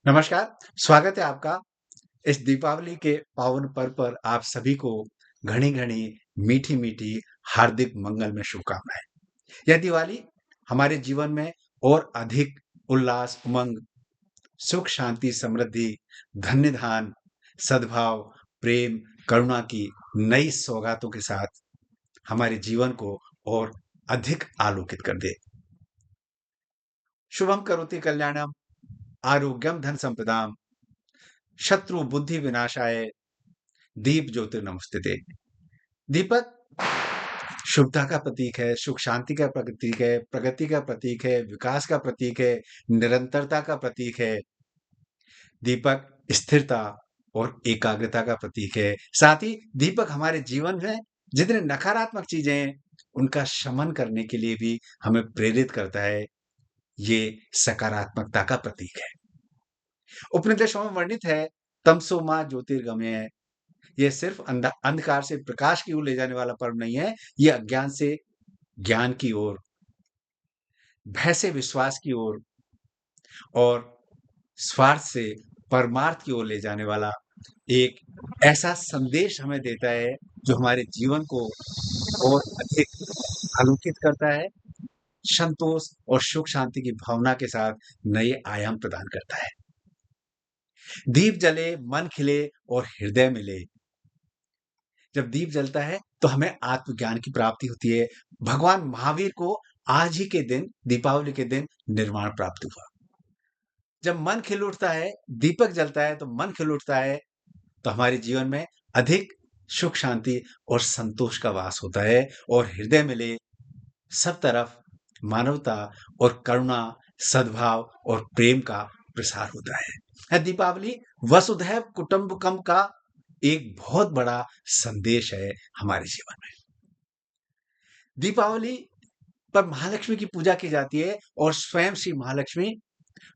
नमस्कार, स्वागत है आपका इस दीपावली के पावन पर्व पर आप सभी को घनी-घनी, मीठी-मीठी हार्दिक मंगलमय शुभकामनाएँ। यह दिवाली हमारे जीवन में और अधिक उल्लास, उमंग, सुख, शांति, समृद्धि, धन्य-धान, सद्भाव, प्रेम, करुणा की नई सौगातों के साथ हमारे जीवन को और अधिक आलोकित कर दे। शुभम करोति कल्याणम, आरोग्यम धन-संपदाम, शत्रु बुद्धि विनाशाय, दीप ज्योतिर्नमोस्तुते। दीपक शुभता का प्रतीक है, सुख शांति का प्रतीक है, प्रगति का प्रतीक है, विकास का प्रतीक है, निरंतरता का प्रतीक है। दीपक स्थिरता और एकाग्रता का प्रतीक है। साथ ही दीपक हमारे जीवन में जितने नकारात्मक चीजें हैं, उनका शमन करने के लिए भी हमें प्रेरित करता है। ये सकारात्मकता का प्रतीक है। उपनिषदों में वर्णित है, तमसो मा ज्योतिर्गमय। ये सिर्फ अंधकार से प्रकाश की ओर ले जाने वाला पर्व नहीं है, ये अज्ञान से ज्ञान की ओर, भय से विश्वास की ओर और स्वार्थ से परमार्थ की ओर ले जाने वाला एक ऐसा संदेश हमें देता है, जो हमारे जीवन को और अधिक आलोकित करता है, संतोष और सुख शांति की भावना के साथ नए आयाम प्रदान करता है। दीप जले, मन खिले और हृदय मिले। जब दीप जलता है तो हमें आत्मज्ञान की प्राप्ति होती है। भगवान महावीर को आज ही के दिन, दीपावली के दिन निर्वाण प्राप्त हुआ। जब मन खिल उठता है, दीपक जलता है तो मन खिल उठता है, तो हमारे जीवन में अधिक सुख शांति और संतोष का वास होता है और हृदय मिले सब तरफ मानवता और करुणा, सद्भाव और प्रेम का प्रसार होता है। दीपावली वसुधैव कुटुंबकम का एक बहुत बड़ा संदेश है हमारे जीवन में। दीपावली पर महालक्ष्मी की पूजा की जाती है और स्वयं श्री महालक्ष्मी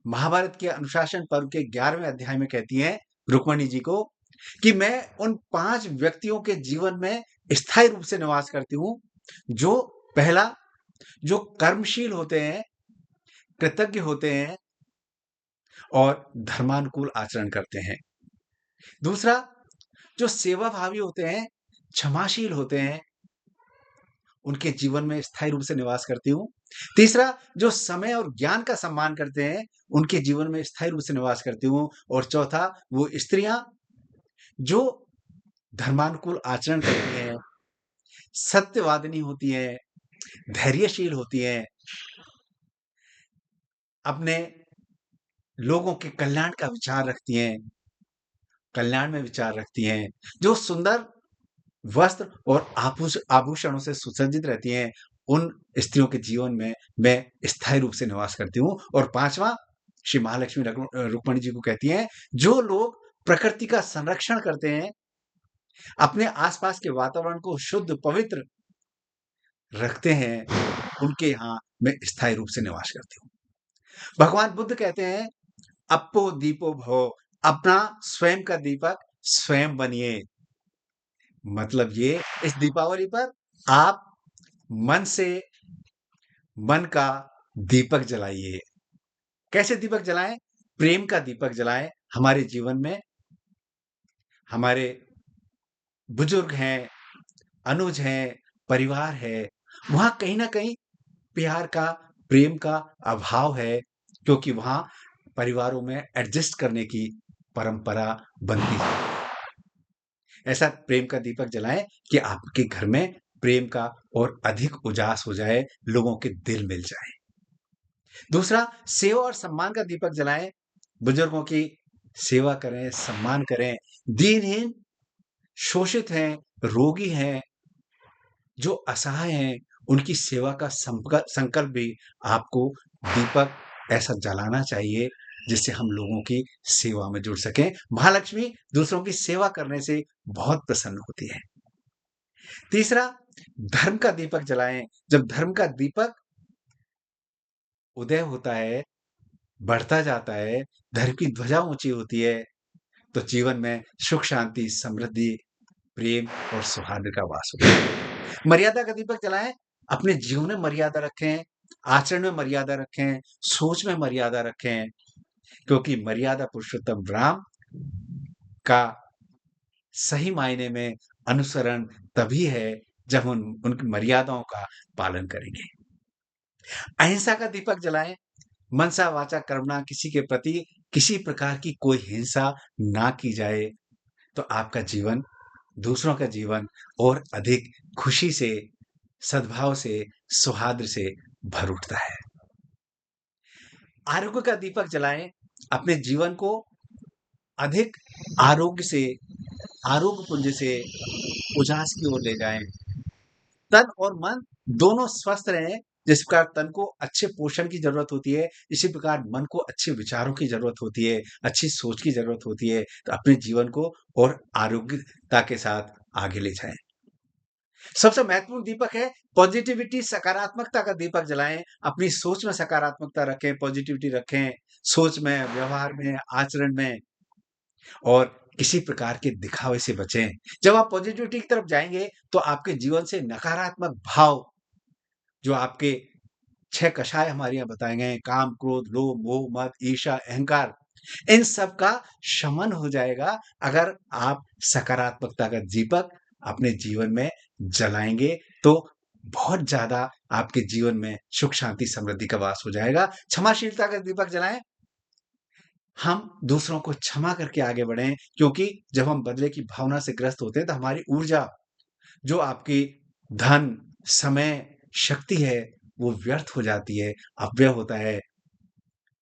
महाभारत के अनुशासन पर्व के 11वें अध्याय में कहती हैं रुक्मणी जी को कि मैं उन 5 व्यक्तियों के जीवन में स्थायी रूप से निवास करती हूँ, जो पहला जो कर्मशील होते हैं, कृतज्ञ होते हैं और धर्मानुकूल आचरण करते हैं। दूसरा, जो सेवाभावी होते हैं, क्षमाशील होते हैं, उनके जीवन में स्थायी रूप से निवास करती हूँ। तीसरा, जो समय और ज्ञान का सम्मान करते हैं, उनके जीवन में स्थायी रूप से निवास करती हूँ। और चौथा, वो स्त्रियाँ जो धर्मानुकूल आचरण करती हैं, सत्यवादिनी होती हैं, धैर्यशील होती हैं, अपने लोगों के कल्याण का विचार रखती हैं, कल्याण में विचार रखती हैं, जो सुंदर वस्त्र और आभूषणों से सुसज्जित रहती हैं, उन स्त्रियों के जीवन में मैं स्थायी रूप से निवास करती हूँ। और 5वां, श्री महालक्ष्मी रुक्मणी जी को कहती हैं, जो लोग प्रकृति का संरक्षण करते हैं, अपने आस-पास के वातावरण को शुद्ध, पवित्र रखते हैं, उनके यहाँ मैं स्थायी रूप से निवास करती हूँ। भगवान बुद्ध कहते हैं, "अप्पो दीपो भव", अपना स्वयं का दीपक स्वयं बनिए। मतलब ये, इस दीपावली पर आप मन से मन का दीपक जलाइए। कैसे दीपक जलाएं? प्रेम का दीपक जलाएं। हमारे जीवन में हमारे बुजुर्ग हैं, अनुज हैं, परिवार है, वहां कहीं ना कहीं प्यार का, प्रेम का अभाव है, क्योंकि वहां परिवारों में एडजस्ट करने की परंपरा बनती है। ऐसा प्रेम का दीपक जलाएं कि आपके घर में प्रेम का और अधिक उजास हो जाए, लोगों के दिल मिल जाए। दूसरा, सेवा और सम्मान का दीपक जलाएं। बुजुर्गों की सेवा करें, सम्मान करें। दीनहीन, शोषित हैं, रोगी हैं, जो असहाय हैं, उनकी सेवा का संकल्प भी आपको दीपक ऐसा जलाना चाहिए, जिससे हम लोगों की सेवा में जुड़ सकें। महालक्ष्मी दूसरों की सेवा करने से बहुत प्रसन्न होती है। तीसरा, धर्म का दीपक जलाएं। जब धर्म का दीपक उदय होता है, बढ़ता जाता है, धर्म की ध्वजा ऊंची होती है, तो जीवन में सुख शांति, समृद्धि, प्रेम और सौहार्द का वास होता है। मर्यादा का दीपक जलाएं। अपने जीवन में मर्यादा रखें, आचरण में मर्यादा रखें, सोच में मर्यादा रखें, क्योंकि मर्यादा पुरुषोत्तम राम का सही मायने में अनुसरण तभी है जब हम उनकी मर्यादाओं का पालन करेंगे। अहिंसा का दीपक जलाएं, मनसा वाचा कर्मणा, किसी के प्रति किसी प्रकार की कोई हिंसा ना की जाए, तो आपका जीवन, दूसरों का जीवन और अधिक खुशी से, सद्भाव से, सौहार्द से भर उठता है। आरोग्य का दीपक जलाएं, अपने जीवन को अधिक आरोग्य से, आरोग्य पुंज से उजास की ओर ले जाएं। तन और मन दोनों स्वस्थ रहें। जिस प्रकार तन को अच्छे पोषण की जरूरत होती है, इसी प्रकार मन को अच्छे विचारों की जरूरत होती है, अच्छी सोच की जरूरत होती है। तो अपने जीवन को और आरोग्यता के साथ आगे ले जाएं। सबसे महत्वपूर्ण दीपक है पॉजिटिविटी, सकारात्मकता का दीपक जलाएं। अपनी सोच में सकारात्मकता रखें, पॉजिटिविटी रखें, सोच में, व्यवहार में, आचरण में, और किसी प्रकार के दिखावे से बचें। जब आप पॉजिटिविटी की तरफ जाएंगे तो आपके जीवन से नकारात्मक भाव, जो आपके 6 कषाय हमारे यहाँ बताए गए हैं, काम, क्रोध, लोभ, मोह, मद, ईर्ष्या, अहंकार, इन सब का शमन हो जाएगा अगर आप सकारात्मकता का दीपक अपने जीवन में जलाएँगे, तो बहुत ज़्यादा आपके जीवन में सुख, शांति, समृद्धि का वास हो जाएगा। क्षमाशीलता का दीपक जलाएँ, हम दूसरों को क्षमा करके आगे बढ़ें, क्योंकि जब हम बदले की भावना से ग्रस्त होते हैं, तो हमारी ऊर्जा, जो आपकी धन, समय, शक्ति है, वो व्यर्थ हो जाती है, अपव्यय होता है।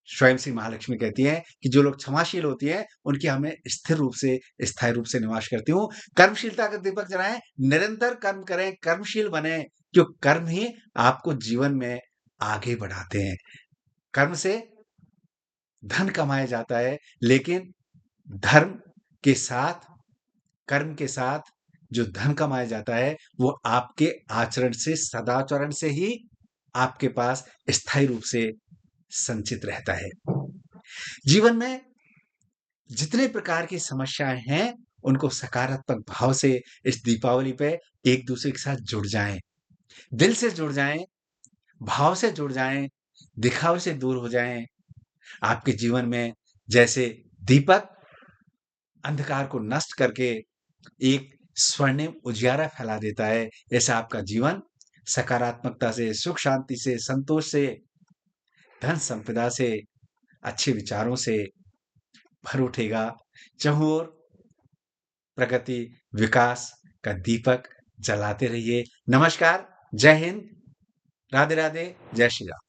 स्वयं श्री महालक्ष्मी कहती हैं कि जो लोग क्षमाशील होती हैं, उनकी हमें स्थिर रूप से, स्थायी रूप से निवास करती हूँ। कर्मशीलता का दीपक जलाएँ, निरंतर कर्म करें, कर्मशील बनें, क्यों कर्म ही आपको जीवन में आगे बढ़ाते हैं। कर्म से धन कमाया जाता है, लेकिन धर्म के साथ, कर्म के साथ जो धन कमाया जाता है, वो आपके आचरण से, सदाचरण से ही आपके पास स्थायी रूप से संचित रहता है। जीवन में जितने प्रकार की समस्याएँ हैं, उनको सकारात्मक भाव से इस दीपावली पे एक-दूसरे के साथ जुड़ जाएँ। दिल से जुड़ जाएँ, भाव से जुड़ जाएँ, दिखावे से दूर हो जाएँ। आपके जीवन में जैसे दीपक अंधकार को नष्ट करके एक स्वर्णिम उजियारा फैला देता है, ऐसा आपका जीवन सकारात्मकता से, सुख शांति से, संतोष से, धन संपदा से, अच्छे विचारों से भर उठेगा। चारों ओर प्रगति, विकास का दीपक जलाते रहिए। नमस्कार, जय हिंद, राधे-राधे, जय श्री राम।